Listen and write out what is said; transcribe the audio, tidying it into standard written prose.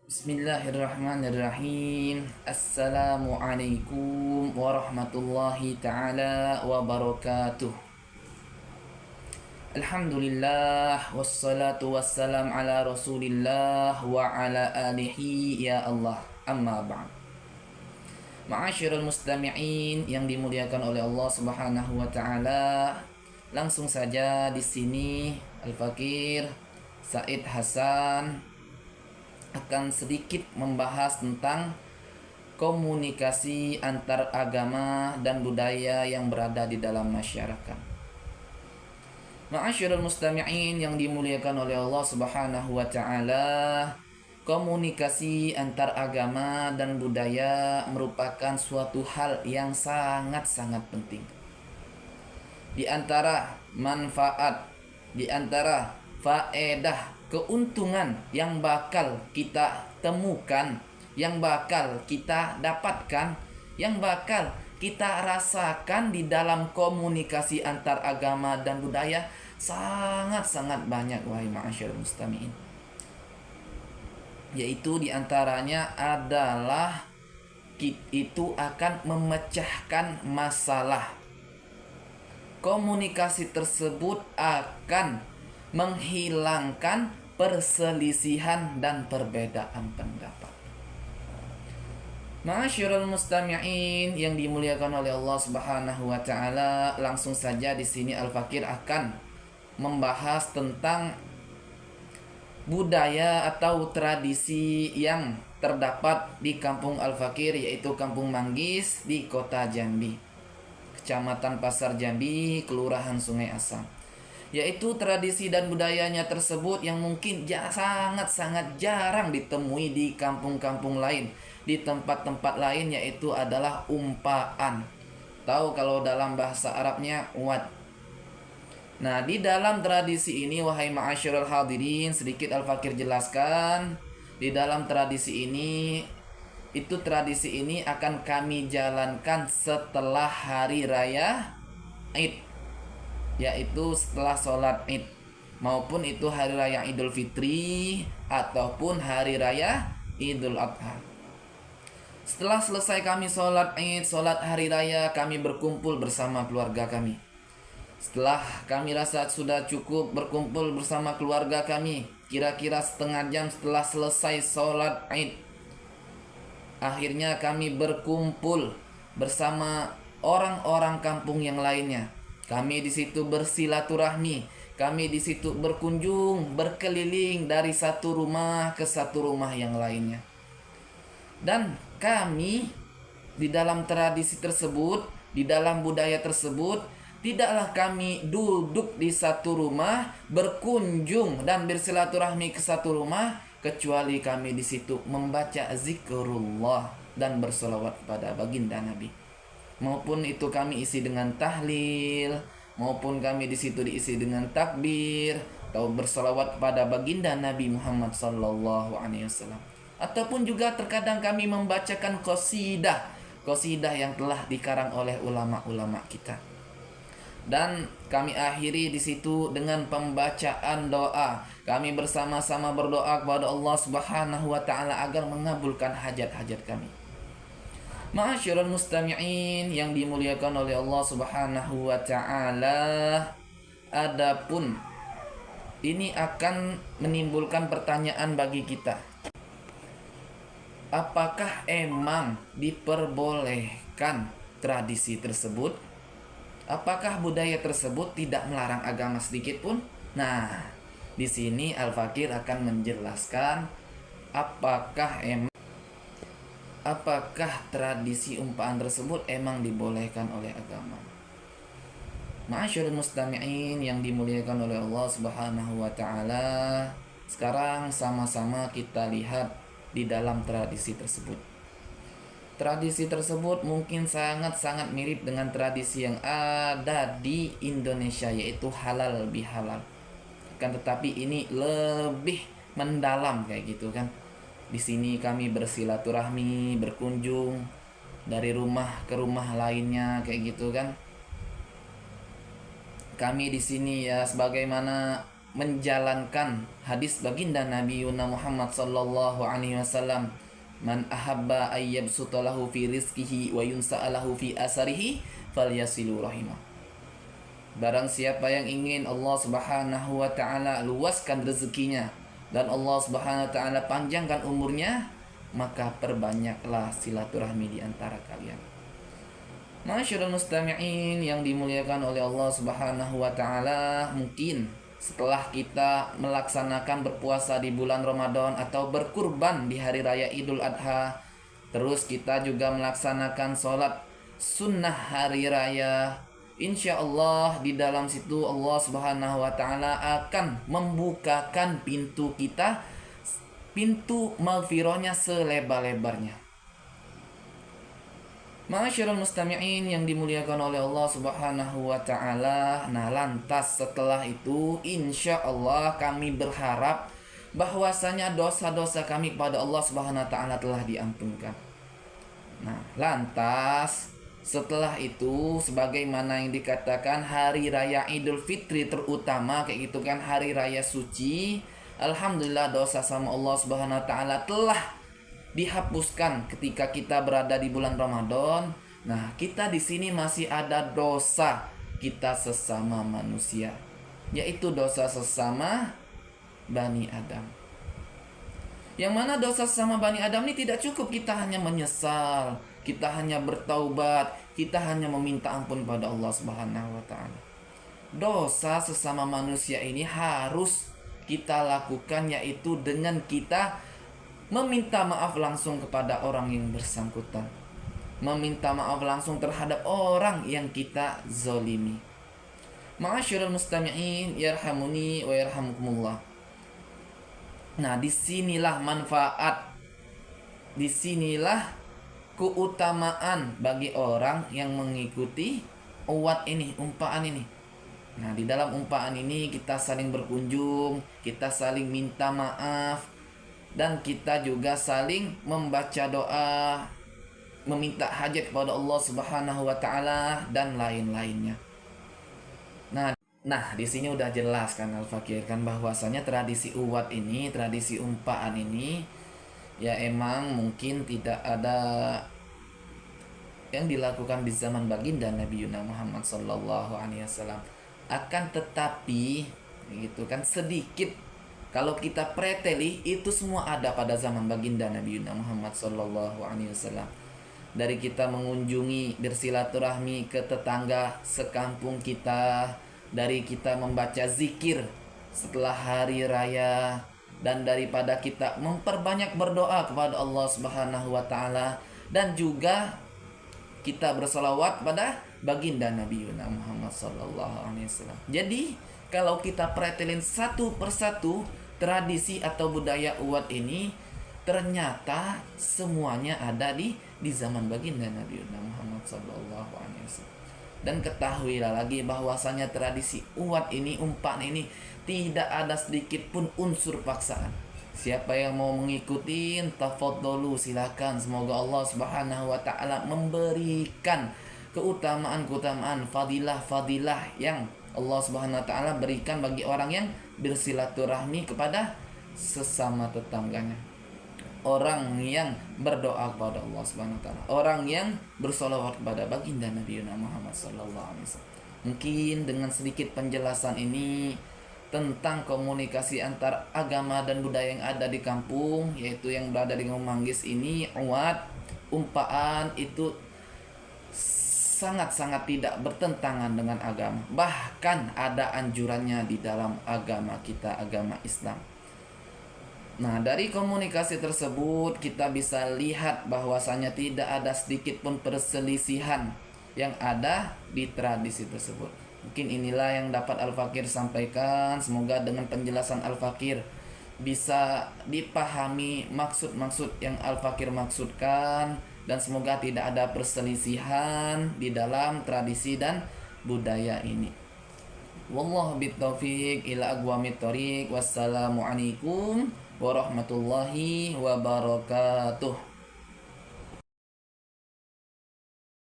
Bismillahirrahmanirrahim. Assalamualaikum warahmatullahi ta'ala wabarakatuh. Alhamdulillah wassalatu wassalam ala rasulillah wa ala alihi ya Allah. Amma ba'd. Ma'asyiral mustami'in yang dimuliakan oleh Allah Subhanahu wa taala. Langsung saja di sini Al-Fakir Said Hasan akan sedikit membahas tentang komunikasi antar agama dan budaya yang berada di dalam masyarakat. Ma'asyiral mustami'in yang dimuliakan oleh Allah Subhanahu wa taala, komunikasi antar agama dan budaya merupakan suatu hal yang sangat-sangat penting. Di antara manfaat, di antara faedah, keuntungan yang bakal kita temukan, yang bakal kita dapatkan, yang bakal kita rasakan di dalam komunikasi antar agama dan budaya sangat-sangat banyak, wahai ma'asyarul mustami'in. Yaitu diantaranya adalah itu akan memecahkan masalah. Komunikasi tersebut akan menghilangkan perselisihan dan perbedaan pendapat. Ma'asyiral mustami'in yang dimuliakan oleh Allah Subhanahu wa taala, langsung saja di sini Al-Fakir akan membahas tentang budaya atau tradisi yang terdapat di Kampung Al-Fakir, yaitu Kampung Manggis di Kota Jambi, Kecamatan Pasar Jambi, Kelurahan Sungai Asam. Yaitu tradisi dan budayanya tersebut yang mungkin sangat-sangat jarang ditemui di kampung-kampung lain, di tempat-tempat lain, yaitu adalah umpaan. Tahu kalau dalam bahasa Arabnya wad. Nah, di dalam tradisi ini, wahai ma'asyiral hadirin, sedikit Al-Fakir jelaskan. Di dalam tradisi ini, tradisi ini akan kami jalankan setelah hari raya Id, yaitu setelah sholat Id, maupun itu hari raya Idul Fitri ataupun hari raya Idul Adha. Setelah selesai kami sholat Id, sholat hari raya, kami berkumpul bersama keluarga kami. Setelah kami rasa sudah cukup berkumpul bersama keluarga kami, kira-kira setengah jam setelah selesai sholat Id, akhirnya kami berkumpul bersama orang-orang kampung yang lainnya. Kami di situ bersilaturahmi, kami di situ berkunjung, berkeliling dari satu rumah ke satu rumah yang lainnya. Dan kami di dalam tradisi tersebut, di dalam budaya tersebut, tidaklah kami duduk di satu rumah, berkunjung dan bersilaturahmi ke satu rumah, kecuali kami di situ membaca zikrullah dan bersolawat kepada baginda Nabi. Maupun itu kami isi dengan tahlil, maupun kami di situ diisi dengan takbir atau bersolawat kepada baginda Nabi Muhammad sallallahu alaihi wasallam. Ataupun juga terkadang kami membacakan qasidah yang telah dikarang oleh ulama-ulama kita. Dan kami akhiri di situ dengan pembacaan doa. Kami bersama-sama berdoa kepada Allah Subhanahu wa taala agar mengabulkan hajat-hajat kami. Ma'asyiral mustami'in yang dimuliakan oleh Allah Subhanahu wa taala, adapun ini akan menimbulkan pertanyaan bagi kita. Apakah emang diperbolehkan tradisi tersebut? Apakah budaya tersebut tidak melarang agama sedikit pun? Nah, di sini Al-Fakir akan menjelaskan apakah tradisi umpaan tersebut emang dibolehkan oleh agama. Ma'asyiral mustami'in yang dimuliakan oleh Allah Subhanahu wa taala, sekarang sama-sama kita lihat di dalam tradisi tersebut. Tradisi tersebut mungkin sangat-sangat mirip dengan tradisi yang ada di Indonesia, yaitu halal bihalal. Kan tetapi ini lebih mendalam kayak gitu kan. Di sini kami bersilaturahmi, berkunjung dari rumah ke rumah lainnya kayak gitu kan. Kami di sini ya sebagaimana menjalankan hadis baginda Nabi Muhammad sallallahu alaihi wasallam, man ahabba ayyabsutalahu fi rizqihi wa yunsa'alahu fi asarihi falyasilu rahimah. Barang siapa yang ingin Allah Subhanahu wa taala luaskan rezekinya dan Allah Subhanahu wa taala panjangkan umurnya, maka perbanyaklah silaturahmi di antara kalian. Masyarul mustami'in yang dimuliakan oleh Allah Subhanahu wa taala, mungkin setelah kita melaksanakan berpuasa di bulan Ramadan atau berkurban di hari raya Idul Adha, terus kita juga melaksanakan sholat sunnah hari raya, insya Allah di dalam situ Allah Subhanahu wa taala akan membukakan pintu kita, pintu maghfirahnya selebar-lebarnya. Ma'asyiral mustami'in yang dimuliakan oleh Allah Subhanahu wa taala. Nah, lantas setelah itu insya Allah kami berharap bahwasanya dosa-dosa kami kepada Allah Subhanahu wa taala telah diampunkan. Nah, lantas setelah itu sebagaimana yang dikatakan hari raya Idul Fitri terutama kayak gitu kan, hari raya suci, alhamdulillah dosa sama Allah Subhanahu wa taala telah dihapuskan ketika kita berada di bulan Ramadan. Nah, kita di sini masih ada dosa kita sesama manusia, yaitu dosa sesama Bani Adam. Yang mana dosa sesama Bani Adam ini tidak cukup kita hanya menyesal, kita hanya bertaubat, kita hanya meminta ampun pada Allah Subhanahu wa taala. Dosa sesama manusia ini harus kita lakukan, yaitu dengan kita meminta maaf langsung kepada orang yang bersangkutan, meminta maaf langsung terhadap orang yang kita zolimi. Ma'asyiral mustami'in yarhamuni wa yarhamukumullah. Nah, disinilah manfaat, disinilah keutamaan bagi orang yang mengikuti uwat ini, umpaan ini. Nah, di dalam umpaan ini kita saling berkunjung, kita saling minta maaf, dan kita juga saling membaca doa, meminta hajat kepada Allah Subhanahu wa taala dan lain-lainnya. Nah, di sini udah jelas kan Al-Fakir kan bahwasanya tradisi uwat ini, tradisi umpaan ini ya emang mungkin tidak ada yang dilakukan di zaman baginda Nabi Muhammad sallallahu alaihi wasallam. Akan tetapi gitu kan sedikit kalau kita preteli itu semua ada pada zaman baginda Nabi Muhammad sallallahu alaihi wasallam. Dari kita mengunjungi, bersilaturahmi ke tetangga sekampung kita, dari kita membaca zikir setelah hari raya, dan daripada kita memperbanyak berdoa kepada Allah Subhanahu wa taala, dan juga kita bersolawat pada baginda Nabi Muhammad sallallahu alaihi wasallam. Jadi kalau kita pretelin satu persatu tradisi atau budaya uwat ini, ternyata semuanya ada di zaman baginda Nabi Muhammad sallallahu alaihi wasallam. Dan ketahuilah lagi bahwasanya tradisi uwat ini, umpan ini tidak ada sedikit pun unsur paksaan. Siapa yang mau mengikuti, tafadhalu, silakan. Semoga Allah Subhanahu wa taala memberikan keutamaan-keutamaan, fadilah-fadilah yang Allah Subhanahu wa taala berikan bagi orang yang bersilaturahmi kepada sesama tetangganya, orang yang berdoa kepada Allah Subhanahu wa taala, orang yang bersolawat kepada baginda Nabi Muhammad sallallahu alaihi wasallam. Mungkin dengan sedikit penjelasan ini tentang komunikasi antar agama dan budaya yang ada di kampung, yaitu yang berada di Manggis ini, uwat, umpaan itu sangat-sangat tidak bertentangan dengan agama. Bahkan ada anjurannya di dalam agama kita, agama Islam. Nah, dari komunikasi tersebut kita bisa lihat bahwasanya tidak ada sedikit pun perselisihan yang ada di tradisi tersebut. Mungkin inilah yang dapat Al-Fakir sampaikan. Semoga dengan penjelasan Al-Fakir bisa dipahami maksud-maksud yang Al-Fakir maksudkan, dan semoga tidak ada perselisihan di dalam tradisi dan budaya ini. Wallahu bitaufiq ila aqwamit thoriq. Wassalamualaikum warahmatullahi wabarakatuh.